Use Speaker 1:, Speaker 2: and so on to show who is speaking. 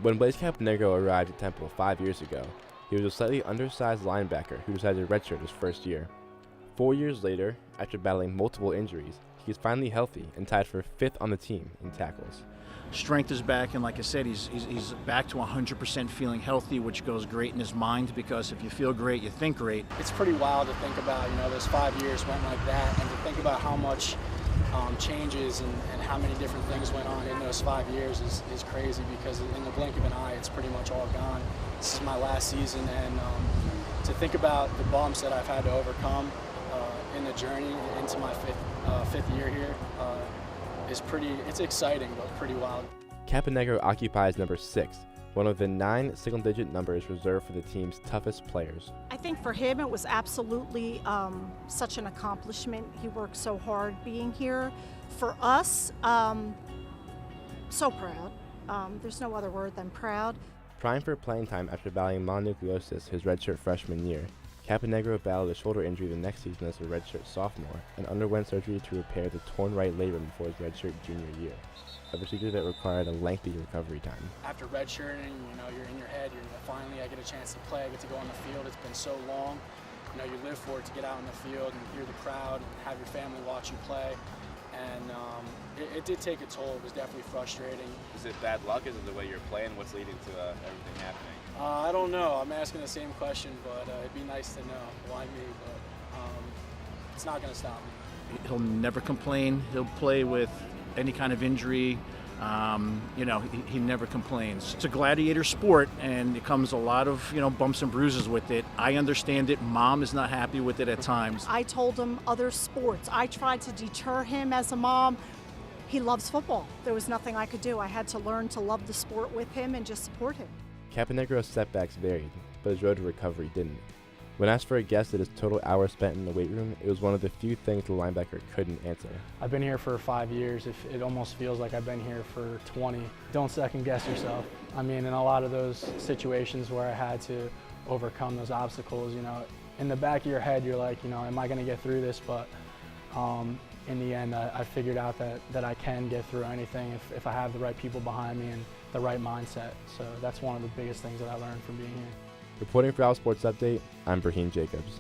Speaker 1: When Blaise Caponegro arrived at Temple 5 years ago, he was a slightly undersized linebacker who decided to redshirt his first year. 4 years later, after battling multiple injuries, he is finally healthy and tied for 5th on the team in tackles.
Speaker 2: Strength is back, and like I said, he's back to 100% feeling healthy, which goes great in his mind, because if you feel great, you think great.
Speaker 3: It's pretty wild to think about, those 5 years went like that, and to think about how much changes and how many different things went on in those 5 years is crazy, because in the blink of an eye, it's pretty much all gone. This is my last season, and to think about the bumps that I've had to overcome in the journey into my fifth year here it's exciting, but pretty wild.
Speaker 1: Caponegro occupies number 6, one of the 9 single-digit numbers reserved for the team's toughest players.
Speaker 4: I think for him it was absolutely such an accomplishment. He worked so hard being here. For us, so proud. There's no other word than proud.
Speaker 1: Trying for playing time after battling mononucleosis his redshirt freshman year, Caponegro battled a shoulder injury the next season as a redshirt sophomore and underwent surgery to repair the torn right labrum before his redshirt junior year, a procedure that required a lengthy recovery time.
Speaker 3: After redshirting, you're in your head, finally I get a chance to play, I get to go on the field. It's been so long. You live for it, to get out in the field and hear the crowd and have your family watch you play. And it did take a toll. It was definitely frustrating.
Speaker 5: Is it bad luck? Is it the way you're playing? What's leading to everything happening?
Speaker 3: I don't know. I'm asking the same question, but it'd be nice to know. Why me? But it's not going to stop me.
Speaker 2: He'll never complain. He'll play with any kind of injury. He never complains. It's a gladiator sport, and it comes a lot of, bumps and bruises with it. I understand it. Mom is not happy with it at times.
Speaker 4: I told him other sports. I tried to deter him as a mom. He loves football. There was nothing I could do. I had to learn to love the sport with him and just support him.
Speaker 1: Caponegro's setbacks varied, but his road to recovery didn't. When asked for a guess at his total hours spent in the weight room, it was one of the few things the linebacker couldn't answer.
Speaker 6: I've been here for 5 years. It almost feels like I've been here for 20. Don't second guess yourself. In a lot of those situations where I had to overcome those obstacles, in the back of your head, you're like, am I going to get through this? But in the end, I figured out that I can get through anything if I have the right people behind me and the right mindset. So that's one of the biggest things that I learned from being here.
Speaker 1: Reporting for Our Sports Update, I'm Brahim Jacobs.